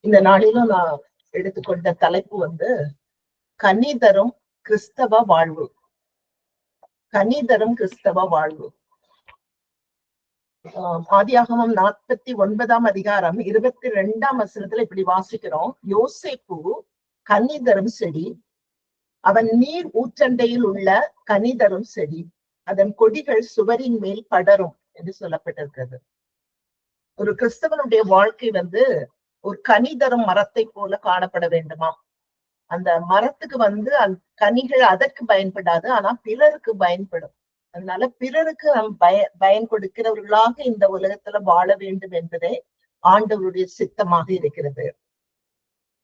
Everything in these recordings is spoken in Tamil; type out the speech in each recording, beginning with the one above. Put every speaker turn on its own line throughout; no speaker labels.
இந்த நாளிலும் நான் எடுத்துக்கொண்ட தலைப்பு வந்து கனிதரும் கிறிஸ்தவ வாழ்வு. கனிதரும் கிறிஸ்தவ வாழ்வு. ஆதியாகமம் 49 அதிகாரம் 22 வசனத்துல இப்படி வாசிக்கிறோம். யோசேப்பு கனிதரும் செடி, அவன் நீர் ஊற்றண்டையில் உள்ள கனிதரும் செடி, அதன் கொடிகள் சுவரின் மேல் படரும் என்று சொல்லப்பட்டிருக்கிறது. ஒரு கிறிஸ்தவனுடைய வாழ்க்கை வந்து ஒரு கனிதரும் மரத்தை போல காணப்பட வேண்டுமா? அந்த மரத்துக்கு வந்து அந்த கனிகள் அதற்கு பயன்படாது, ஆனா பிறருக்கு பயன்படும். அதனால பிறருக்கு நாம் பயன் கொடுக்கிறவர்களாக இந்த உலகத்துல வாழ வேண்டும் என்பதே ஆண்டவருடைய சித்தமாக இருக்கிறது.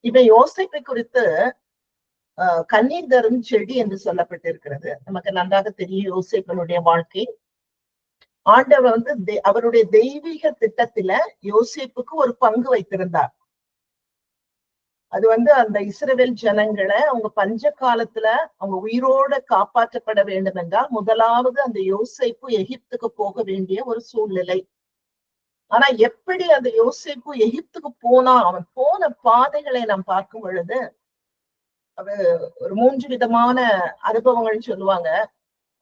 இப்ப யோசேப்பை குறித்து கண்ணீர் தரும் செடி என்று சொல்லப்பட்டிருக்கிறது. நமக்கு நன்றாக தெரியும் யோசேப்பனுடைய வாழ்க்கை. ஆண்டவர் வந்து அவருடைய தெய்வீக திட்டத்துல யோசேப்புக்கு ஒரு பங்கு வைத்திருந்தார். அது வந்து அந்த இஸ்ரவேல் ஜனங்களை அவங்க பஞ்ச காலத்துல அவங்க உயிரோட காப்பாற்றப்பட வேண்டும் என்றால் முதலாவது அந்த யோசேப்பு எகிப்துக்கு போக வேண்டிய ஒரு சூழ்நிலை. ஆனா எப்படி அந்த யோசேப்பு எகிப்துக்கு போனா, அவன் போன பாதைகளை நாம் பார்க்கும் பொழுது ஒரு 3 விதமான அனுபவங்கள் சொல்லுவாங்க.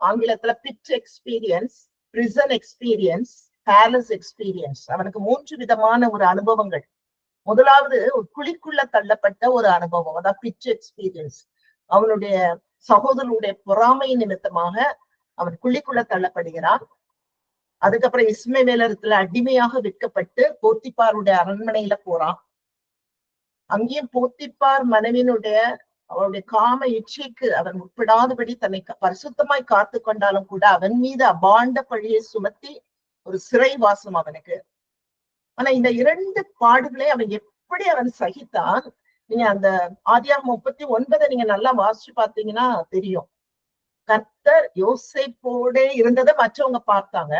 ஆங்கிலத்துல bit experience, prison experience, palace experience. அவனுக்கு 3 விதமான ஒரு அனுபவங்கள். முதலாவது ஒரு குழிக்குள்ள தள்ளப்பட்ட ஒரு அனுபவம், அதான் பிட் எக்ஸ்பீரியன்ஸ். அவனுடைய சகோதரனுடைய பொறாமை நிமித்தமாக அவன் குழிக்குள்ள தள்ளப்படுகிறான். அதுக்கப்புறம் இஸ்மவேலத்துல அடிமையாக விற்கப்பட்டு போத்திப்பாருடைய அரண்மனையில போறான். அங்கேயும் போத்திப்பார் மனைவியினுடைய அவருடைய காம இச்சைக்கு அவன் உட்படாதபடி தன்னை பரிசுத்தமாய் காத்து கொண்டாலும் கூட அவன் மீது அபாண்ட பழியை சுமத்தி ஒரு சிறைவாசம் அவனுக்கு. ஆனா இந்த 2 பாடுகளை அவன் எப்படி அவன் சகித்தான்? நீங்க அந்த ஆதியாகமம் 39 நீங்க நல்லா வாசிச்சு பார்த்தீங்கன்னா தெரியும். கர்த்தர் யோசேப்போட இருந்ததை மற்றவங்க பார்த்தாங்க.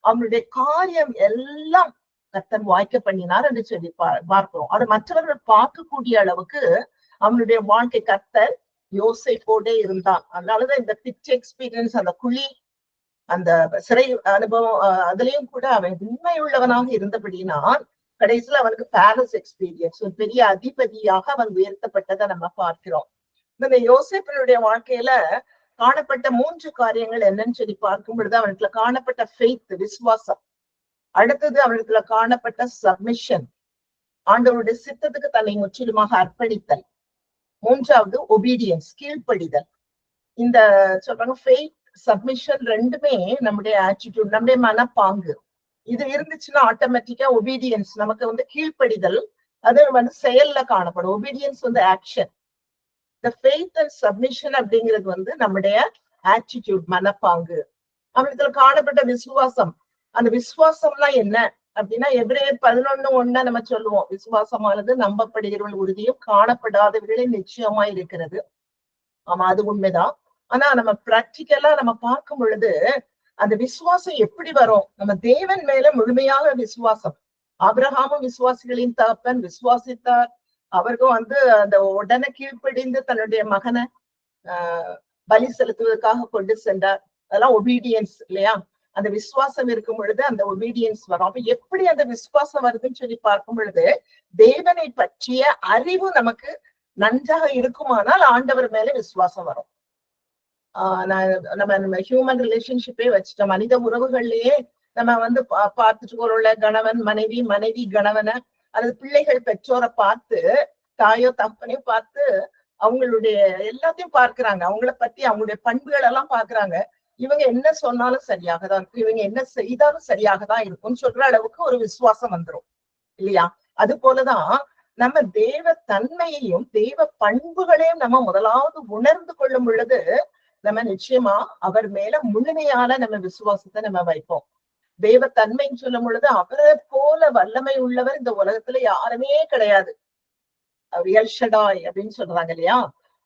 அவனுடைய காரியம் எல்லாம் கர்த்தர் வாய்க்க பண்ணினார் என்று சொல்லி பார்க்கிறோம். அதை மற்றவர்கள் பார்க்கக்கூடிய அளவுக்கு அவனுடைய வாழ்க்கை கர்த்தர் யோசேப்போட இருந்தான். அதனாலதான் இந்த பிச் எக்ஸ்பீரியன்ஸ், அந்த குழி, அந்த சிறை அனுபவம், அதுலயும் கூட அவன் உண்மையுள்ளவனாக இருந்தபடினால் கடைசியில அவனுக்கு பேலஸ் எக்ஸ்பீரியன்ஸ், ஒரு பெரிய அதிபதியாக அவன் உயர்த்தப்பட்டதை நம்ம பார்க்கிறோம். இந்த யோசேப்பினுடைய வாழ்க்கையில காணப்பட்ட 3 காரியங்கள் என்னன்னு சொல்லி பார்க்கும் பொழுது அவனுக்குள்ள காணப்பட்ட ஃபெய்த், விசுவாசம். அடுத்தது அவனுக்குள்ள காணப்பட்ட சப்மிஷன், ஆண்டவருடைய சித்தத்துக்கு தன்னை முற்றிலுமாக அர்ப்பணித்தல். 3வது ஒபீடியன்ஸ், கீழ்ப்படிதல். இந்த சொல்றாங்க ஃபெய்த், சப்மிஷன் ரெண்டுமே நம்முடைய ஆட்டிடியூட், நம்முடைய மனப்பாங்கு. இது இருந்துச்சுன்னா ஆட்டோமேட்டிக்கா ஒபீடியன்ஸ், நமக்கு வந்து கீழ்ப்படிதல், அது வந்து செயல்ல காணப்படும். ஒபீடியன்ஸ் வந்து ஆக்ஷன். இந்த ஃபெய்த் அண்ட் சப்மிஷன் அப்படிங்கிறது வந்து நம்முடைய ஆட்டிடியூட், மனப்பாங்கு. அவனுக்கு காணப்பட்ட விசுவாசம். அந்த விசுவாசம்லாம் என்ன அப்படின்னா எபிரேயர் 11:1 நம்ம சொல்லுவோம், விசுவாசமானது நம்பப்படுகிறவர்கள் உறுதியும் காணப்படாதவர்களே நிச்சயமா இருக்கிறது. ஆமா, அது உண்மைதான். ஆனா நம்ம பிராக்டிக்கலா நம்ம பார்க்கும் பொழுது அந்த விசுவாசம் எப்படி வரும்? நம்ம தேவன் மேல முழுமையாக விசுவாசம். ஆபிரகாமும் விசுவாசிகளின் தகப்பன், விசுவாசித்தார். அவருக்கும் வந்து அந்த உடனே கீழ்ப்படிந்து தன்னுடைய மகனை பலி செலுத்துவதற்காக கொண்டு சென்றார். அதெல்லாம் ஒபீடியன்ஸ் இல்லையா? அந்த விசுவாசம் இருக்கும் பொழுது அந்த ஒபீடியன்ஸ் வரும். அப்ப எப்படி அந்த விசுவாசம் வருதுன்னு சொல்லி பார்க்கும் பொழுது தேவனை பற்றிய அறிவு நமக்கு நன்றாக இருக்குமானால் ஆண்டவர் மேல விசுவாசம் வரும். நம்ம ஹியூமன் ரிலேஷன்ஷிப்பே வச்சுட்டோம். மனித உறவுகள்லயே நம்ம வந்து பார்த்துட்டு போறோம்ல, கணவன் மனைவி, மனைவி கணவனை, அல்லது பிள்ளைகள் பெற்றோரை பார்த்து, தாயோ தகப்பனையும் பார்த்து அவங்களுடைய எல்லாத்தையும் பார்க்கிறாங்க. அவங்கள பத்தி அவங்களுடைய பண்புகள் எல்லாம் பாக்குறாங்க. இவங்க என்ன சொன்னாலும் சரியாக தான் இருக்கும், இவங்க என்ன செய்தாலும் சரியாக தான் இருக்கும்னு சொல்ற அளவுக்கு ஒரு விசுவாசம் வந்துடும் இல்லையா? அது போலதான் நம்ம தேவ தன்மையையும் தெய்வ பண்புகளையும் நம்ம முதலாவது உணர்ந்து கொள்ளும் பொழுது நம்ம நிச்சயமா அவர் மேல முழுமையான நம்ம விசுவாசத்தை நம்ம வைப்போம். தெய்வ தன்மைன்னு சொல்லும் பொழுது அவரை போல வல்லமை உள்ளவர் இந்த உலகத்துல யாருமே கிடையாது. எல் ஷடாய் அப்படின்னு சொல்றாங்க இல்லையா?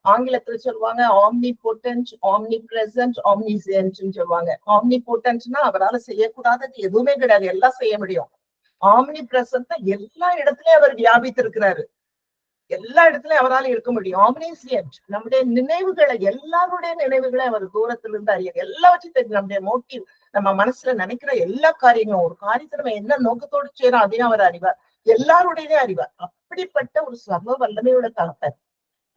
ஆங்கிலத்துல சொல்லுவாங்க ஆம்னி போட்டன்ட், ஆம்னி பிரசன்ட், ஆம்னிசென்ட்னு சொல்லுவாங்க. ஆம்னி போட்டன்ட்னா அவரால் செய்யக்கூடாதது எதுவுமே கிடையாது, எல்லாம் செய்ய முடியும். ஆம்னி பிரசன்ட் எல்லா இடத்துலயும் அவர் வியாபித்திருக்கிறாரு, எல்லா இடத்துலயும் அவரால் இருக்க முடியும். ஆம்னிசியன்ட் நம்முடைய நினைவுகளை, எல்லாருடைய நினைவுகளை அவர் தூரத்துல இருந்து அறிய, எல்லாவற்றையும் தெரியும். நம்முடைய மோட்டிவ், நம்ம மனசுல நினைக்கிற எல்லா காரியங்களும், ஒரு காரியத்தை நம்ம என்ன நோக்கத்தோடு செய்யறோம் அதையும் அவர் அறிவார், எல்லாருடையதே அறிவார். அப்படிப்பட்ட ஒரு சர்வ வல்லமையோட தகப்பன்.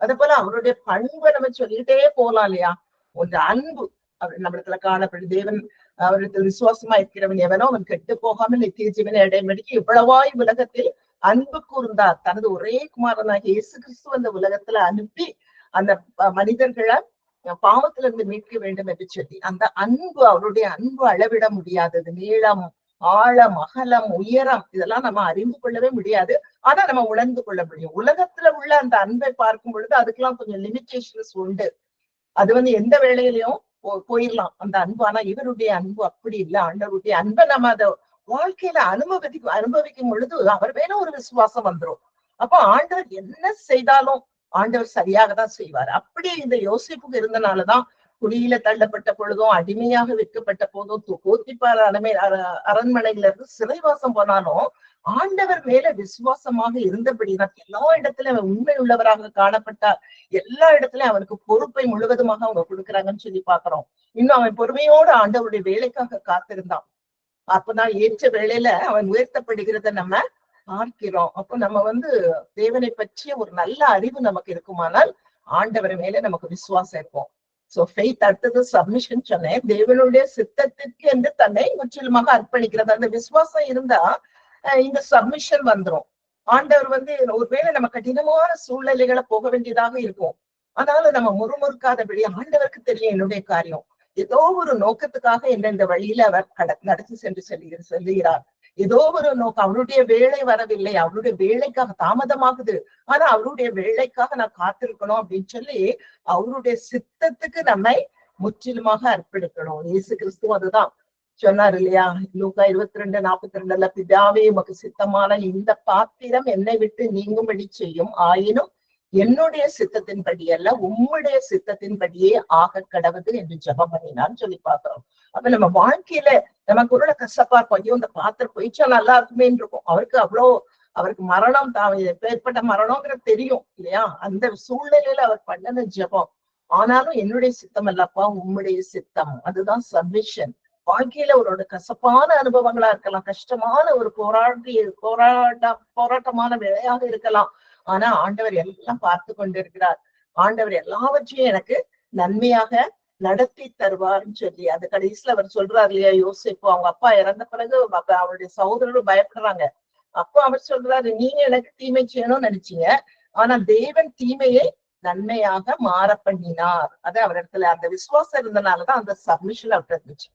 அது போல அவருடைய பண்பை நம்ம சொல்லிட்டே போலாம் இல்லையா? ஒரு அன்பு அவர் நம்மிடத்துல காணப்படும். தேவன் அவரிடத்தில் விசுவாசமா இருக்கிறவன் எவனோ அவன் கெட்டு போகாமல் நித்திய ஜீவனை அடையும்படிக்கு இவ்வளவாய் உலகத்தில் அன்பு கூர்ந்தார். தனது ஒரே குமாரனாகிய இயேசு கிறிஸ்து அந்த உலகத்துல அனுப்பி அந்த மனிதர்களை பாவத்துல இருந்து மீட்க வேண்டும் என்று சொல்லி அந்த அன்பு, அவருடைய அன்பு அளவிட முடியாதது. நீளம், ஆழம், அகலம், உயரம் இதெல்லாம் நம்ம அறிந்து கொள்ளவே முடியாது. ஆனா நம்ம உணர்ந்து கொள்ள முடியும். உலகத்துல உள்ள அந்த அன்பை பார்க்கும் பொழுது அதுக்கெல்லாம் கொஞ்சம் லிமிட்டேஷன்ஸ் உண்டு. அது எந்த வேளையிலயும் போயிடலாம் அந்த அன்பு. ஆனா இவருடைய அன்பு அப்படி இல்லை. ஆண்டவருடைய அன்பை நம்ம அதை வாழ்க்கையில அனுபவிக்கும் பொழுது அவர் மேல ஒரு விசுவாசம் வந்துரும். அப்போ ஆண்டவர் என்ன செய்தாலும் ஆண்டவர் சரியாக தான் செய்வார். அப்படி இந்த யோசிப்புக்கு இருந்தனாலதான் குழியில தள்ளப்பட்ட பொழுதும், அடிமையாக விற்கப்பட்ட போதும், போத்திபார் அரண்மனையில இருந்து சிறைவாசம் போனாலும் ஆண்டவர் மேல விசுவாசமாக இருந்தபடிதான் எல்லா இடத்துலயும் அவன் உண்மை உள்ளவராக காணப்பட்டார். எல்லா இடத்துலயும் அவனுக்கு பொறுப்பை முழுவதுமாக அவங்க கொடுக்குறாங்கன்னு சொல்லி பாக்குறோம். இன்னும் அவன் பொறுமையோடு ஆண்டவருடைய வேலைக்காக காத்திருந்தான். அப்பதான் ஏற்ற வேளையில அவன் உயர்த்தப்படுகிறத நம்ம பார்க்கிறோம். அப்போ நம்ம தேவனை பற்றிய ஒரு நல்ல அறிவு நமக்கு இருக்குமானால் ஆண்டவர் மேல நமக்கு விசுவாசம் இருக்கும். சோ ஃபெய்த், அடுத்தது சப்மிஷன் சொன்னேன். தேவனுடைய சித்தத்திற்கு என்று தன்னை முற்றிலுமாக அர்ப்பணிக்கிறது. அந்த விசுவாசம் இருந்தா இந்த சப்மிஷன் வந்துரும். ஆண்டவர் ஒருவேளை நம்ம கடினமான சூழ்நிலைகளை போக வேண்டியதாக இருக்கும். ஆனாலும் நம்ம முறுமுறுக்காதபடி ஆண்டவருக்கு தெரியும் என்னுடைய காரியம் ஏதோ ஒரு நோக்கத்துக்காக என்ன இந்த வழியில அவர் நடத்தி சென்று செல்லுகிறார். ஏதோ ஒரு நோக்கம், அவருடைய வேலை வரவில்லை, அவருடைய வேலைக்காக தாமதமாகுது, ஆனா அவருடைய வேலைக்காக நான் காத்திருக்கணும் அப்படின்னு சொல்லி அவருடைய சித்தத்துக்கு நம்மை முற்றிலுமாக அர்ப்பணிக்கணும். இயேசு கிறிஸ்துவ அதுதான் சொன்னார் இல்லையா? லூக்கா 22:42 பிதாவே உமக்கு சித்தமான இந்த பாத்திரம் என்னை விட்டு நீங்கும்படி செய்யும், ஆயினும் என்னுடைய சித்தத்தின்படி அல்ல உம்முடைய சித்தத்தின்படியே ஆக கடவுது என்று ஜெபம் பண்ணினான்னு சொல்லி பாக்குறோம். அப்ப நம்ம வாழ்க்கையில நமக்கு ஒரு கசப்பா இருக்கும், ஐயோ இந்த பாத்திரம் போயிச்சா நல்லா இருக்குமே இருக்கும். அவருக்கு மரணம் ஏற்பட்ட மரணம்ங்கிறது தெரியும் இல்லையா? அந்த சூழ்நிலையில அவர் பண்ணன ஜெபம். ஆனாலும் என்னுடைய சித்தம் அல்லப்பா உம்முடைய சித்தம். அதுதான் சப்மிஷன். வாழ்க்கையில ஒரு கசப்பான அனுபவங்களா இருக்கலாம், கஷ்டமான ஒரு போராட்டமான வேலையாக இருக்கலாம். ஆனா ஆண்டவர் எல்லாம் பார்த்து கொண்டிருக்கிறார். ஆண்டவர் எல்லாவற்றையும் எனக்கு நன்மையாக நடத்தி தருவார்னு சொல்லி அது கடைசியில அவர் சொல்றாரு இல்லையா? யோசிப்பு அவங்க அப்பா இறந்த பிறகு அவருடைய சகோதரரும் பயப்படுறாங்க. அப்போ அவர் சொல்றாரு, நீங்க எனக்கு தீமை செய்யணும்னு நினைச்சீங்க, ஆனா தேவன் தீமையை நன்மையாக மாற பண்ணினார். அது அவர் இடத்துல அந்த விசுவாசம் இருந்தனாலதான் அந்த சப்மிஷன் அவர்கிட்ட இருந்துச்சு.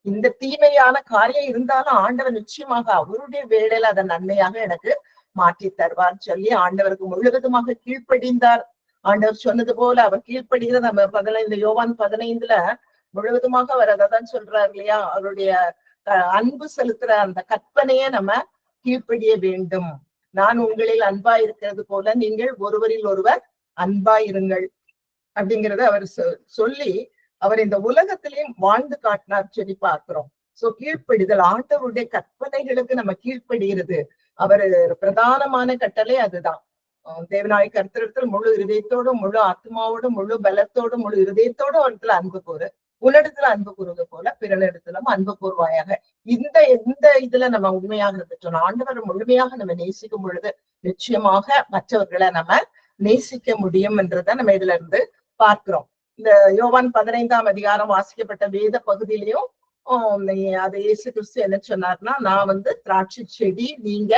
இந்த தீமையான காரியம் இருந்தாலும் ஆண்டவர் நிச்சயமாக அவருடைய வேலையில அதை நன்மையாக எனக்கு மாற்றி தருவார் சொல்லி ஆண்டவருக்கு முழுவதுமாக கீழ்ப்படிந்தார். ஆண்டவர் சொன்னது போல அவர் கீழ்ப்படுகிற நம்ம யோவான் 15 முழுவதுமாக அவர் அதான் சொல்றாரு இல்லையா? அவருடைய அன்பு செலுத்துற அந்த கற்பனையை நம்ம கீழ்ப்படிய வேண்டும். நான் உங்களில் அன்பா இருக்கிறது போல நீங்கள் ஒருவரில் ஒருவர் அன்பா இருங்கள் அப்படிங்கறத அவர் சொல்லி அவர் இந்த உலகத்திலையும் வாழ்ந்து காட்டினார் சொல்லி பார்க்கிறோம். சோ கீழ்ப்படிதல், ஆண்டவருடைய கற்பனைகளுக்கு நம்ம கீழ்ப்படுகிறது அவர் பிரதானமான கட்டளை அதுதான். தேவனாய் கர்த்தரிடத்தில் முழு இருதயத்தோடும், முழு ஆத்மாவோடும், முழு பலத்தோடும், முழு இருதயத்தோடும் அவரிடத்துல அன்பு கூறு, உன்னிடத்துல அன்பு கூறுவது போல பிறனிடத்திலும் அன்பு கூறுவாயாக. இந்த இதுல நம்ம உண்மையாக இருந்துட்டோம். ஆண்டவர் முழுமையாக நம்ம நேசிக்கும் பொழுது நிச்சயமாக மற்றவர்களை நம்ம நேசிக்க முடியும் என்றத நம்ம இதுல இருந்து பார்க்கிறோம். இந்த யோவான் 15ஆம் அதிகாரம் வாசிக்கப்பட்ட வேத பகுதியிலையும் அது இயேசு கிறிஸ்து என்ன சொன்னார்னா, நான் திராட்சை செடி, நீங்க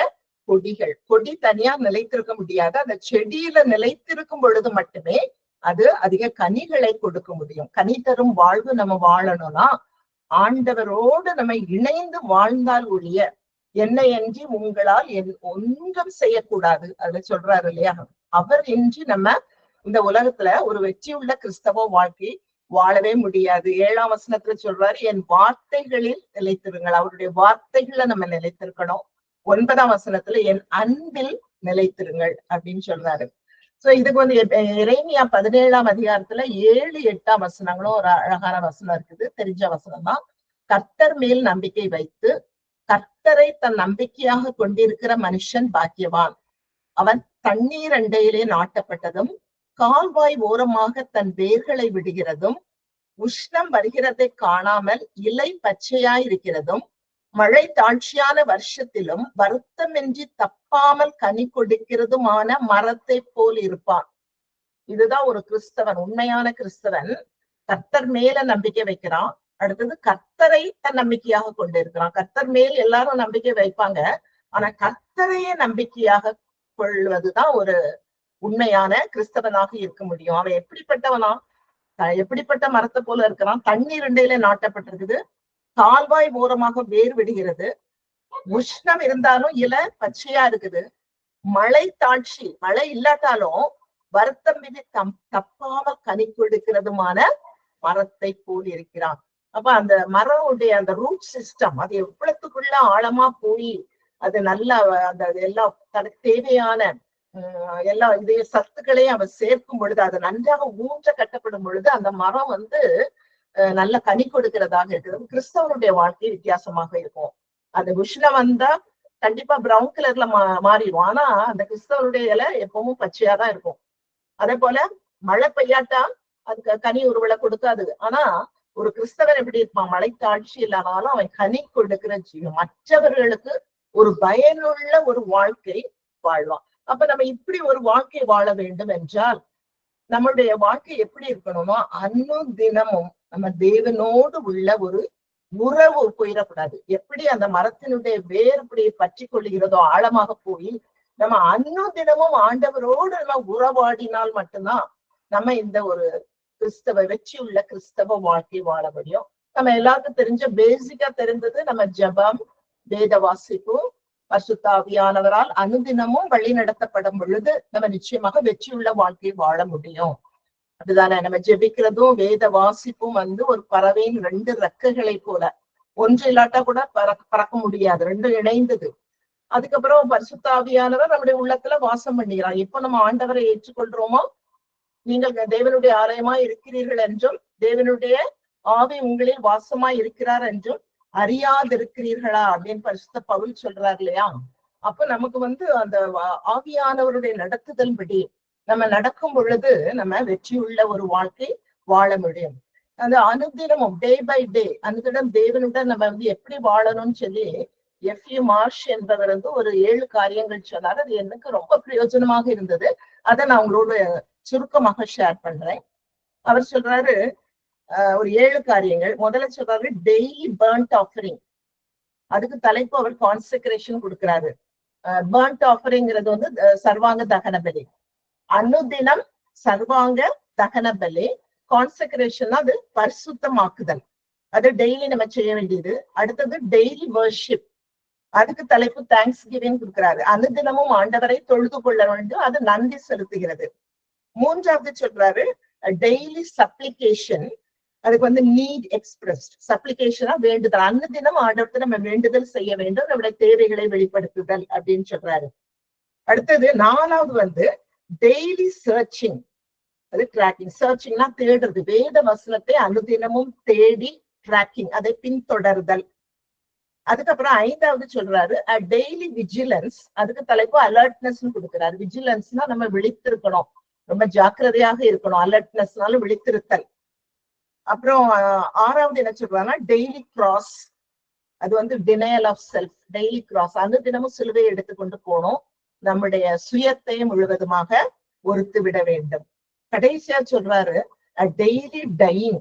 கொடிகள். கொடி தனியா நிலைத்திருக்க முடியாது, அந்த செடியில நிலைத்திருக்கும் பொழுது மட்டுமே அது அதிக கனிகளை கொடுக்க முடியும். கனி தரும் வாழ்வு நம்ம வாழணும்னா ஆண்டவரோடு நம்ம இணைந்து வாழ்ந்தால் ஒழிய என்னை இன்றி உங்களால் ஒன்றும் செய்யக்கூடாது. அதுல சொல்றாரு இல்லையா? அவர் இன்றி நம்ம இந்த உலகத்துல ஒரு வெற்றியுள்ள கிறிஸ்தவ வாழ்க்கை வாழவே முடியாது. 7ஆம் வசனத்துல சொல்றாரு, என் வார்த்தைகளில் நிலைத்திருங்கள். அவருடைய வார்த்தைகளை நம்ம நிலைத்திருக்கணும். 9ஆம் வசனத்துல என் அன்பில் நிலைத்திருங்கள் அப்படின்னு சொல்றாரு. சோ இதுக்கு எரேமியா 17ஆம் அதிகாரத்துல 7, 8ஆம் வசனங்களும் ஒரு அழகான வசனம் இருக்குது, தெரிஞ்ச வசனம் தான். கர்த்தர் மேல் நம்பிக்கை வைத்து கர்த்தரை தன் நம்பிக்கையாக கொண்டிருக்கிற மனுஷன் பாக்கியவான். அவன் தண்ணீர் அண்டையிலே நாட்டப்பட்டதும் கால்வாய் ஓரமாக தன் வேர்களை விடுகிறதும் உஷ்ணம் வருகிறதை காணாமல் இலை பச்சையாய் இருக்கிறதும் மழை தாழ்ச்சியான வருஷத்திலும் வருத்தமின்றி தப்பாமல் கனி கொடுக்கிறதுமான மரத்தை போல் இருப்பான். இதுதான் ஒரு கிறிஸ்தவன், உண்மையான கிறிஸ்தவன். கர்த்தர் மேல நம்பிக்கை வைக்கிறான். அடுத்தது கர்த்தரை தன் நம்பிக்கையாக கொண்டு இருக்கிறான். கர்த்தர் மேல் எல்லாரும் நம்பிக்கை வைப்பாங்க, ஆனா கர்த்தரையே நம்பிக்கையாக கொள்வதுதான் ஒரு உண்மையான கிறிஸ்தவனாக இருக்க முடியும். அவன் எப்படிப்பட்டவனா? எப்படிப்பட்ட மரத்தை போல இருக்கிறான்? தண்ணீர் இண்டையில நாட்டப்பட்டிருக்குது, கால்வாய் ஓரமாக வேர் விடுகிறது, உஷ்ணம் இருந்தாலும் இலை பச்சையா இருக்குது, மழை தாட்சி, மழை இல்லாட்டாலும் வருத்தம் மீது தப்பாம கனி கொடுக்கிறதுமான மரத்தை போல் இருக்கிறான். அப்ப அந்த மரமுடைய அந்த ரூட் சிஸ்டம் அது எவ்வளவுக்குள்ள ஆழமா போய் அது நல்லா அந்த எல்லாம் தனக்கு தேவையான எல்லா இதே சத்துக்களையும் அவன் சேர்க்கும் பொழுது, அது நன்றாக ஊன்ற கட்டப்படும் பொழுது அந்த மரம் நல்ல கனி கொடுக்கிறதாக இருக்கிறது. கிறிஸ்தவனுடைய வாழ்க்கை வித்தியாசமாக இருக்கும். அந்த உஷ்ணம் வந்தா கண்டிப்பா பிரவுன் கலர்ல மாறிடும், ஆனா அந்த கிறிஸ்தவனுடைய இலை எப்பவும் பச்சையா தான் இருக்கும். அதே போல மழை பெய்யாட்டா அதுக்கு கனி ஒருவேளை கொடுக்காது, ஆனா ஒரு கிறிஸ்தவன் எப்படி இருப்பான்? மழை தாழ்ச்சி இல்லாதாலும் அவன் கனி கொடுக்கிற ஜீவன், மற்றவர்களுக்கு ஒரு பயனுள்ள ஒரு வாழ்க்கை வாழ்வான். அப்ப நம்ம இப்படி ஒரு வாழ்க்கை வாழ வேண்டும் என்றால் நம்மளுடைய வாழ்க்கை எப்படி இருக்கணும்னா, அனுதினமும் நம்ம தேவனோடு உள்ள ஒரு உறவு போயிடக்கூடாது. எப்படி அந்த மரத்தினுடைய வேர் இப்படி பற்றி கொள்ளுகிறதோ ஆழமாக போய் நம்ம அனுதினமும் ஆண்டவரோடு நம்ம உறவாடினால் மட்டும்தான் நம்ம இந்த ஒரு கிறிஸ்தவ வெற்றி உள்ள கிறிஸ்தவ வாழ்க்கை வாழ முடியும். நம்ம எல்லாருக்கும் தெரிஞ்ச பேசிக்கா தெரிந்தது நம்ம ஜெபம், வேத வாசிப்பு, பரிசுத்த ஆவியானவரால் அனுதினமும் வழி நடத்தப்படும் பொழுது நம்ம நிச்சயமாக வெற்றியுள்ள வாழ்க்கை வாழ முடியும். அதுதானே நம்ம ஜெபிக்கிறதும் வேத வாசிப்பும் ஒரு பறவையின் 2 ரெக்கைகளை போல, ஒன்று இல்லாட்டா கூட பறக்க முடியாது, ரெண்டும் இணைந்தது. அதுக்கப்புறம் பரிசுத்த ஆவியானவர் நம்முடைய உள்ளத்துல வாசம் பண்ணுகிறார். எப்போ நம்ம ஆண்டவரை ஏற்றுக்கொள்றோமோ, நீங்கள் தேவனுடைய ஆலயமாய் இருக்கிறீர்கள் என்றும் தேவனுடைய ஆவி உங்களில் வாசமாய் இருக்கிறார் என்றும் அறியாதிருக்கிறீர்களா அப்படின்னு பரிசுத்த பவுல் சொல்றாரு இல்லையா? அப்ப நமக்கு அந்த ஆவியானவருடைய நடத்துதல் படி நம்ம நடக்கும் பொழுது நம்ம வெற்றியுள்ள ஒரு வாழ்க்கை வாழ முடியும். அந்த அனுதினமும் டே பை டே அனுதினம் தேவனுடன் நம்ம எப்படி வாழணும்னு சொல்லி எஃப்யூ மார்ஷ் என்பவர் ஒரு 7 காரியங்கள் சொன்னார். அது எனக்கு ரொம்ப பிரயோஜனமாக இருந்தது. அதை நான் உங்களோட சுருக்கமாக ஷேர் பண்றேன். அவர் சொல்றாரு ஒரு 7 காரியங்கள். முதல்ல சொல்றாரு டெய்லி பர்ன்ட் ஆஃபரிங். அதுக்கு தலைப்பு அவர் கான்செக்ரேஷன் கொடுக்கிறாரு. பர்ன்ட் ஆஃபரிங்கிறது சர்வாங்க தகன பலி. அனுதினம் சர்வாங்க தகன பலி. கான்செக்ரேஷன் அது பரிசுத்தமாக்குதல், அது டெய்லி நம்ம செய்ய வேண்டியது. அடுத்தது டெய்லி வர்ஷிப், அதுக்கு தலைப்பு தேங்க்ஸ் கிவிங் கொடுக்கிறாரு. அனுதினமும் ஆண்டவரை தொழுது கொள்ள வேண்டும், அது நன்றி செலுத்துகிறது. மூன்றாவது சொல்றாரு டெய்லி சப்ளிகேஷன், அதுக்கு நீட் எக்ஸ்பிரஸ்ட். சப்ளிகேஷனா வேண்டுதல், அனுதினம் ஆண்டவர்கிட்ட நம்ம வேண்டுதல் செய்ய வேண்டும், நம்முடைய தேவைகளை வெளிப்படுத்துதல் அப்படின்னு சொல்றாரு. அடுத்தது 4வது டெய்லி சர்ச்சிங், அது ட்ராக்கிங். சர்ச்சிங்னா தேடுறது, வேத வசனத்தை அனுதினமும் தேடி ட்ராக்கிங், அதை பின்தொடர்தல். அதுக்கப்புறம் 5வது சொல்றாரு டெய்லி விஜிலன்ஸ், அதுக்கு தலைப்பு அலர்ட்னஸ் கொடுக்கிறாரு. விஜிலன்ஸ்னா நம்ம விழித்திருக்கணும், ரொம்ப ஜாக்கிரதையாக இருக்கணும். அலர்ட்னஸ்னாலும் விழித்திருத்தல். அப்புறம் 6வது என்ன சொல்றாங்கன்னா டெய்லி கிராஸ், அது denial of self. Daily cross, அனுதினமும் சிலுவையை எடுத்துக்கொண்டு போகணும், நம்முடைய சுயத்தை முழுவதுமாக ஒருத்து விட வேண்டும். கடைசியா சொல்றாரு டெய்லி டையிங்,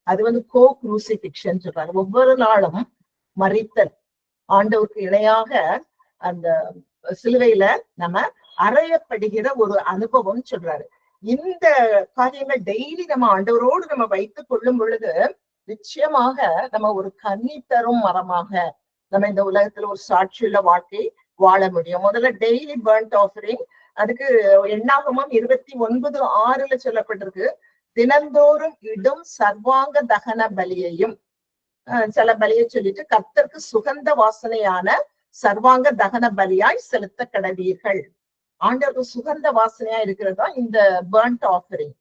அது கோ குரூசிபிக்ஷன் சொல்றாரு. ஒவ்வொரு நாளும் மரித்தல், ஆண்டவருக்கு இணையாக அந்த சிலுவையில நம்ம அறையப்படுகிற ஒரு அனுபவம் சொல்றாரு. இந்த காரியங்கள் டெய்லி நம்ம ஆண்டவரோடு நம்ம வைத்துக் கொள்ளும் பொழுது நிச்சயமாக நம்ம ஒரு கனி தரும் மரமாக நம்ம இந்த உலகத்துல ஒரு சாட்சியுள்ள வாழ்க்கை வாழ முடியும். முதல்ல டெய்லி பர்ன்ட் ஆஃபரிங், அதுக்கு எண்ணாகமம் 29:6 சொல்லப்பட்டிருக்கு, தினந்தோறும் இடும் சர்வாங்க தகன பலியையும், சில பலியை சொல்லிட்டு கர்த்தருக்கு சுகந்த வாசனையான சர்வாங்க தகன பலியாய் செலுத்த கடவீர்கள். ஆண்டவருக்கு சுகந்த வாசனையா இருக்கிறதா இந்த பர்ன்ட் ஆஃபரிங்.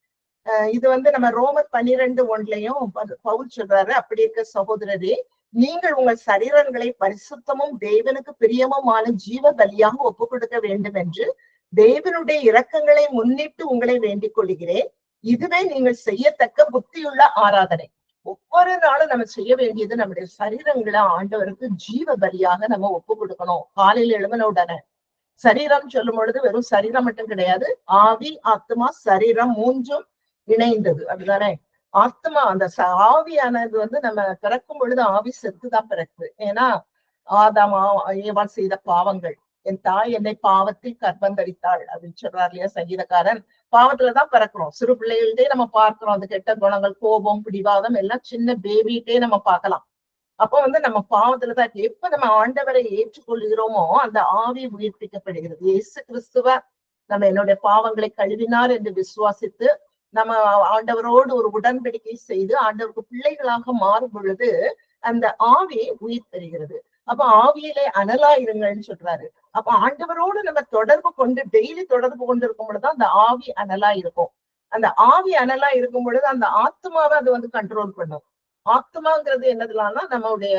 இது நம்ம ரோமர் 12:1 பவுல் சொல்றாரு, அப்படி இருக்க சகோதரரே, நீங்கள் உங்கள் சரீரங்களை பரிசுத்தமும் தேவனுக்கு பிரியமுமான ஜீவ பலியாக ஒப்பு கொடுக்க வேண்டும் என்று தேவனுடைய இரக்கங்களை முன்னிட்டு உங்களை வேண்டிக் கொள்கிறேன், இதுவே நீங்கள் செய்யத்தக்க புத்தியுள்ள ஆராதனை. ஒவ்வொரு நாளும் நம்ம செய்ய வேண்டியது நம்முடைய சரீரங்களை ஆண்டவருக்கு ஜீவ பலியாக நம்ம ஒப்பு கொடுக்கணும். காலையில எழுமன உடனே சரீரம் சொல்லும் பொழுது வெறும் சரீரம் மட்டும் கிடையாது, ஆவி ஆத்மா சரீரம் மூன்றும் இணைந்தது. அதுதானே ஆத்மா. அந்த ஆவியானது வந்து நம்ம பிறக்கும் பொழுது ஆவி செத்துதான் பிறக்குது. ஏன்னா ஆதாமா ஏவாள் செய்த பாவங்கள். என் தாய் என்னை பாவத்தில் கர்ப்பந்தரித்தாள் அப்படின்னு சொல்றாரு இல்லையா சங்கீதக்காரன். பாவத்துலதான் பிறக்கிறோம். சிறு பிள்ளைகள்டே நம்ம பார்க்கிறோம் அந்த கெட்ட குணங்கள், கோபம், பிடிவாதம் எல்லாம் சின்ன பேபிட்டே நம்ம பார்க்கலாம். அப்ப வந்து நம்ம பாவத்துலதான் எப்ப நம்ம ஆண்டவரை ஏற்றுக்கொள்கிறோமோ அந்த ஆவி உயிர்ப்பிக்கப்படுகிறது. இயேசு கிறிஸ்துவ நம்ம என்னுடைய பாவங்களை கழுவினார் என்று விசுவாசித்து நம்ம ஆண்டவரோடு ஒரு உடன்படிக்கை செய்து ஆண்டவருக்கு பிள்ளைகளாக மாறும் பொழுது அந்த ஆவி உயிர் பெறுகிறது. அப்ப ஆவியிலே அனலா இருங்கள்னு சொல்றாரு. அப்ப ஆண்டவரோடு நம்ம தொடர்பு கொண்டு டெய்லி தொடர்பு கொண்டு இருக்கும் பொழுதுதான் அந்த ஆவி அனலா இருக்கும். அந்த ஆவி அனலா இருக்கும் பொழுது அந்த ஆத்மாவை அது வந்து கண்ட்ரோல் பண்ணும். ஆத்மாங்கிறது என்னதுலாம்னா நம்மளுடைய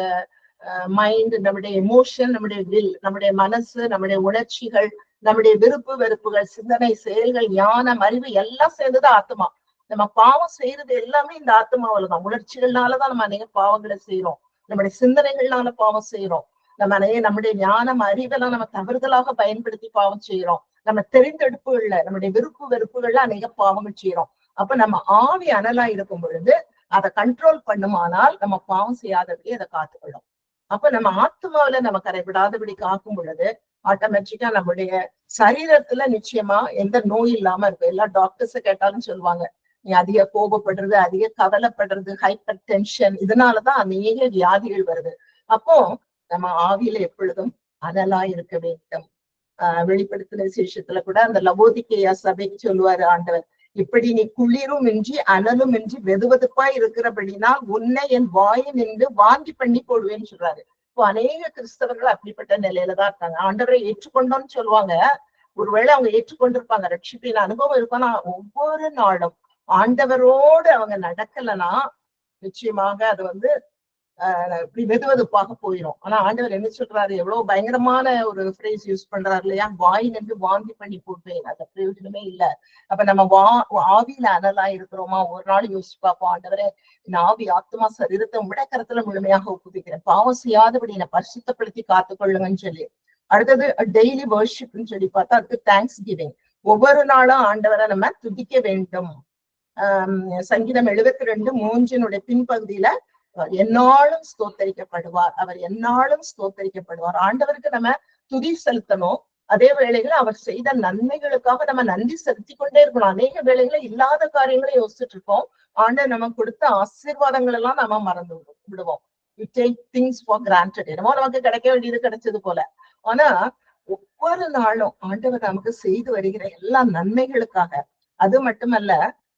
மைண்ட், நம்முடைய எமோஷன், நம்முடைய வில், நம்முடைய மனசு, நம்முடைய உணர்ச்சிகள், நம்முடைய விருப்பு வெறுப்புகள், சிந்தனை, செயல்கள், ஞானம், அறிவு எல்லாம் சேர்ந்தது ஆத்மா. நம்ம பாவம் செய்யறது எல்லாமே இந்த ஆத்மாவில்தான். உணர்ச்சிகள்னாலதான் நம்ம அநேக பாவங்களை செய்யறோம். நம்முடைய சிந்தனைகள்னால பாவம் செய்யறோம். நம்ம நம்முடைய ஞானம், அறிவெல்லாம் நம்ம தவறுதலாக பயன்படுத்தி பாவம் செய்யறோம். நம்ம தெரிந்தெடுப்புகள்ல நம்முடைய விருப்பு வெறுப்புகள்ல அநேக பாவங்கள் செய்யறோம். அப்ப நம்ம ஆவி அனலா இருக்கும் பொழுது அதை கண்ட்ரோல் பண்ணுமானால் நம்ம பாவம் செய்யாதபடி அதை காத்துக்கொள்ளும். அப்ப நம்ம ஆத்மாவில நம்ம கரைவிடாதபடி காக்கும் பொழுது ஆட்டோமேட்டிக்கா நம்முடைய சரீரத்துல நிச்சயமா எந்த நோய் இல்லாம இருக்கும். எல்லா டாக்டர்ஸ கேட்டாலும் சொல்லுவாங்க, நீ அதிக கோபப்படுறது, அதிக கவலைப்படுறது, ஹைப்பர் டென்ஷன், இதனாலதான் அநேக வியாதிகள் வருது. அப்போ நம்ம ஆவியில எப்பொழுதும் அனலா இருக்க வேண்டும். வெளிப்படுத்தின விசேஷத்துல கூட அந்த லவோதிக்கேயா சபைக்கு சொல்லுவாரு ஆண்டவர், இப்படி நீ குளிரும் இன்றி அனலும் இன்றி வெதுவெதுப்பா இருக்கிறபடினா உன்னை என் வாயை நின்று வாங்கி பண்ணி போடுவேன்னு சொல்றாரு. இப்போ அநேக கிறிஸ்தவர்கள் அப்படிப்பட்ட நிலையிலதான் இருக்காங்க. ஆண்டவரை ஏற்றுக்கொண்டோம்னு சொல்லுவாங்க. ஒருவேளை அவங்க ஏற்றுக்கொண்டிருப்பாங்க, ரட்சிப்பின் அனுபவம் இருக்கும். ஒவ்வொரு நாளும் ஆண்டவரோடு அவங்க நடக்கலைன்னா நிச்சயமாக அது வந்து இப்படி வெதுவெதுப்பாக போயிடும். ஆனா ஆண்டவர் என்ன சொல்றாரு, எவ்வளவு பயங்கரமான ஒரு ஃப்ரேஸ் யூஸ் பண்றாரு இல்லையா, வாய் நின்று வாங்கி பண்ணி போட்டேன், அந்த பிரயோஜனமே இல்லை. அப்ப நம்ம ஆவியில அனலா இருக்கிறோமா? ஒரு நாள் யோசிச்சு பார்ப்போம், ஆண்டவரே நான் ஆவி ஆத்மா சரீரத்தை முடக்கரத்துல முழுமையாக ஒப்புவிக்கிறேன், பாவம் செய்யாதபடி என்னை பரிசுத்தப்படுத்தி காத்துக்கொள்ளுங்கன்னு சொல்லி. அடுத்தது டெய்லி வர்ஷிப்னு சொல்லி பார்த்தா அதுக்கு தேங்க்ஸ் கிவிங். ஒவ்வொரு நாளும் ஆண்டவரை நம்ம துதிக்க வேண்டும். சங்கீதம் 72:3 பின்பகுதியில என்னாலும் ஸ்தோத்தரிக்கப்படுவார், அவர் என்னாலும் ஸ்தோத்தரிக்கப்படுவார். ஆண்டவருக்கு நம்ம துதி செலுத்தணும். அதே வேளையில அவர் செய்த நன்மைகளுக்காக நம்ம நன்றி செலுத்தி கொண்டே இருக்கணும். அநேக வேளைகளை இல்லாத காரியங்களை யோசிச்சுட்டு இருக்கோம். ஆண்டவர் நமக்கு கொடுத்த ஆசீர்வாதங்கள் எல்லாம் நம்ம மறந்து விடுவோம். You take things for granted. என்னமோ நமக்கு கிடைக்க வேண்டியது கிடைச்சது போல. ஆனா ஒவ்வொரு நாளும் ஆண்டவர் நமக்கு செய்து வருகிற எல்லா நன்மைகளுக்காக, அது மட்டுமல்ல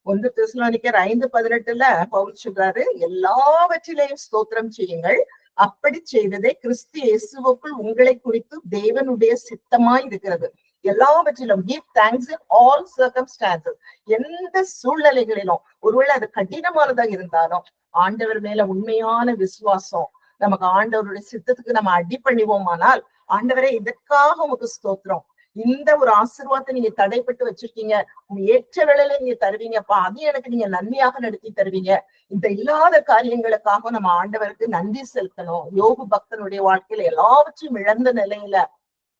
1 தெசலோனிக்கர் 5:18 பவுல் சொல்றாரு, எல்லாவற்றிலையும் ஸ்தோத்திரம் செய்யுங்கள், அப்படி செய்ததே கிறிஸ்து இயேசுவுக்குள் உங்களை குறித்து தேவனுடைய சித்தமாய் இருக்கிறது. எல்லாவற்றிலும் give thanks in all circumstances. எந்த சூழ்நிலைகளிலும், ஒருவேளை அது கடினமானதா இருந்தாலும் ஆண்டவர் மேல உண்மையான விசுவாசம், நமக்கு ஆண்டவருடைய சித்தத்துக்கு நம்ம அடி பண்ணிவோமானால், ஆண்டவரே இதற்காக உமக்கு ஸ்தோத்திரம், இந்த ஒரு ஆசீர்வாதத்தை நீங்க தடைப்பட்டு வச்சிருக்கீங்க, உங்க ஏற்ற வேளையில நீங்க தருவீங்கப்பா, அது எனக்கு நீங்க நன்மையாக நடத்தி தருவீங்க. இந்த இல்லாத காரியங்களுக்காக நம்ம ஆண்டவருக்கு நன்றி செலுத்தணும். யோபு பக்தனுடைய வாழ்க்கையில எல்லாவற்றையும் இழந்த நிலையில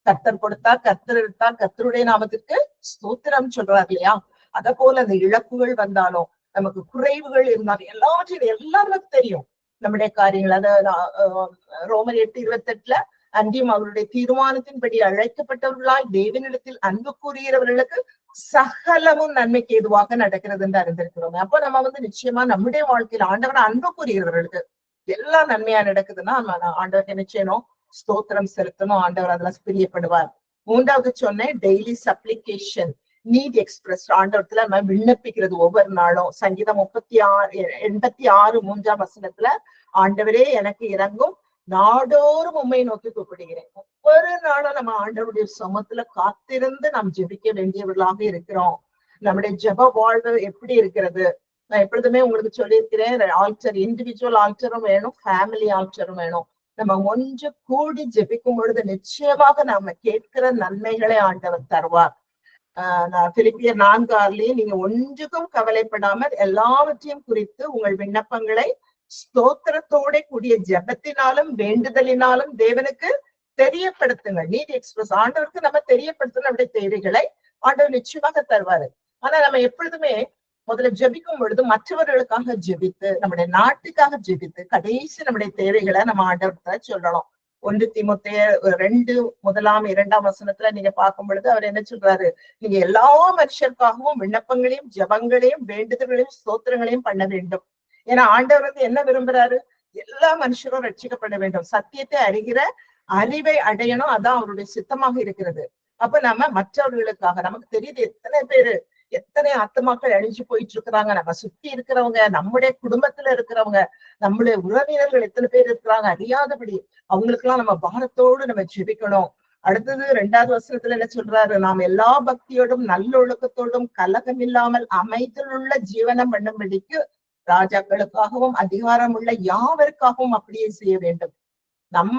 கர்த்தர் கொடுத்தா, கர்த்தர் எடுத்தா, கர்த்தருடைய நாமத்திற்கு ஸ்தோத்திரம் சொல்றாரு இல்லையா? அத போல அந்த இழப்புகள் வந்தாலும், நமக்கு குறைவுகள் இருந்தாலும், எல்லாவற்றையும் எல்லாருக்கும் தெரியும் நம்முடைய காரியங்கள். ரோமர் 8:28 அன்றியும் அவருடைய தீர்மானத்தின்படி அழைக்கப்பட்டவர்களாய் தேவனிடத்தில் அன்பு கூறுகிறவர்களுக்கு சகலமும் நன்மைக்கு எதுவாக நடக்கிறது என்று அறிந்திருக்கிறோம். அப்ப நம்ம வந்து நிச்சயமா நம்முடைய வாழ்க்கையில ஆண்டவரை அன்பு கூறுகிறவர்களுக்கு எல்லாம் நன்மையா நடக்குதுன்னா ஆண்டவர் என்ன செய்யணும்? ஸ்தோத்திரம் செலுத்தணும். ஆண்டவர் அதுல பிரியப்படுவார். 3வது சொன்னேன், டெய்லி சப்ளிகேஷன், நீட் எக்ஸ்பிரஸ். ஆண்டவரத்துல நம்ம விண்ணப்பிக்கிறது ஒவ்வொரு நாளும். சங்கீதம் 86:3 ஆண்டவரே எனக்கு இறங்கும், நாடோறும் உண்மை நோக்கி கூப்பிடுகிறேன். ஒவ்வொரு நாளும் நம்ம ஆண்டவருடைய சமத்துல காத்திருந்து நாம் ஜெபிக்க வேண்டியவர்களாக இருக்கிறோம். நம்முடைய ஜெப வாழ்வு எப்படி இருக்கிறது? நான் எப்பொழுதுமே உங்களுக்கு சொல்லியிருக்கிறேன், ஆல்டர், இண்டிவிஜுவல் ஆல்டரும் வேணும், ஃபேமிலி ஆல்டரும் வேணும். நம்ம ஒன்று கூடி ஜெபிக்கும் பொழுது நிச்சயமாக நாம கேட்கிற நன்மைகளை ஆண்டவர் தருவார். பிலிப்பியர் 4:6 நீங்க ஒன்றுக்கும் கவலைப்படாமல் எல்லாவற்றையும் குறித்து உங்கள் விண்ணப்பங்களை ஸ்தோத்திரத்தோட கூடிய ஜெபத்தினாலும் வேண்டுதலினாலும் தேவனுக்கு தெரியப்படுத்துங்கள். நீட் எக்ஸ்பிரஸ் ஆண்டவருக்கு நம்ம தெரியப்படுத்தணும் நம்முடைய தேவைகளை ஆண்டவர் நிச்சயமாக தருவாரு. ஆனா நம்ம எப்பொழுதுமே முதல்ல ஜெபிக்கும் பொழுது மற்றவர்களுக்காக ஜெபித்து, நம்முடைய நாட்டுக்காக ஜெபித்து, கடைசி நம்முடைய தேவைகளை நம்ம ஆண்டவர்கிட்ட சொல்லணும். 1 தீமோத்தேயு 2:1-2 நீங்க பார்க்கும் பொழுது அவர் என்ன சொல்றாரு? நீங்க எல்லா மனுஷருக்காகவும் விண்ணப்பங்களையும் ஜெபங்களையும் வேண்டுதல்களையும் ஸ்தோத்திரங்களையும் பண்ண வேண்டும். ஏன்னா ஆண்டவர் வந்து என்ன விரும்புறாரு? எல்லா மனுஷரும் ரட்சிக்கப்பட வேண்டும், சத்தியத்தை அறிகிற அறிவை அடையணும். அதான் அவருடைய சித்தமாக இருக்கிறது. அப்ப நம்ம மற்றவர்களுக்காக, நமக்கு தெரியுது எத்தனை பேரு, எத்தனை ஆத்துமாக்கள் அழிஞ்சு போயிட்டு இருக்கிறாங்க. நம்ம சுத்தி இருக்கிறவங்க, நம்முடைய குடும்பத்துல இருக்கிறவங்க, நம்முடைய உறவினர்கள் எத்தனை பேர் இருக்கிறாங்க அறியாதபடி. அவங்களுக்கு எல்லாம் நம்ம பாரத்தோடு நம்ம ஜெபிக்கணும். அடுத்தது 2வது வசனத்துல என்ன சொல்றாரு? நாம் எல்லா பக்தியோடும் நல்லொழுக்கத்தோடும் கலகம் இல்லாமல் அமைதலுள்ள ஜீவனம் பண்ணும்படிக்கு ராஜாக்களுக்காகவும் அதிகாரம் உள்ள யாவருக்காகவும் அப்படியே செய்ய வேண்டும். நம்ம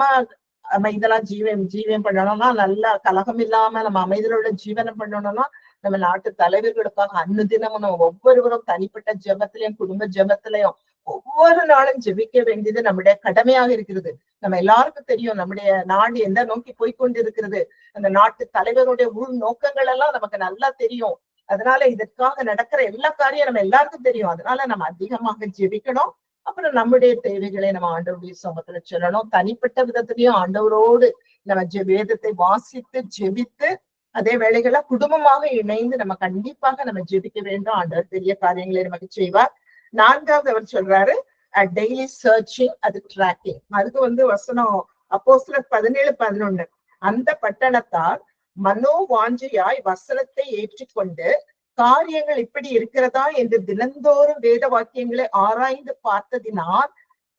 அமைதலா ஜீவம் பண்ணணும்னா, நல்லா கலகம் இல்லாம நம்ம அமைதலுள்ள ஜீவனம் பண்ணணும்னா, நம்ம நாட்டு தலைவர்களுக்காக அன்னுதினமும் நம்ம ஒவ்வொருவரும் தனிப்பட்ட ஜெபத்திலையும் குடும்ப ஜெபத்திலையும் ஒவ்வொரு நாளும் ஜெபிக்க வேண்டியது நம்முடைய கடமையாக இருக்கிறது. நம்ம எல்லாருக்கும் தெரியும் நம்முடைய நாடு எந்த நோக்கி போய்கொண்டிருக்கிறது. அந்த நாட்டு தலைவருடைய உள் நோக்கங்கள் எல்லாம் நமக்கு நல்லா தெரியும். அதனால இதற்காக நடக்கிற எல்லா காரியம் நம்ம எல்லாருக்கும் தெரியும். அதனால நம்ம அதிகமாக ஜெபிக்கணும். அப்புறம் நம்முடைய தேவைகளை நம்ம ஆண்டவருடைய சமூகத்துல சொல்லணும். தனிப்பட்ட விதத்திலையும் ஆண்டவரோடு நம்ம வேதத்தை வாசித்து ஜெபித்து, அதே வேளைகள குடும்பமாக இணைந்து நம்ம கண்டிப்பாக நம்ம ஜெபிக்க வேண்டும். ஆண்டவர் பெரிய காரியங்களை நமக்கு செய்வார். 4வது அவர் சொல்றாரு டெய்லி சர்ச்சிங், அது ட்ராக்கிங். அதுக்கு வந்து வசனம் அப்போஸ்தலர் 17:11 அந்த பட்டணத்தார் மனோவாஞ்சையாய் வசனத்தை ஏற்றுக்கொண்டு காரியங்கள் இப்படி இருக்கிறதா என்று தினந்தோறும் வேத வாக்கியங்களை ஆராய்ந்து பார்த்ததினால்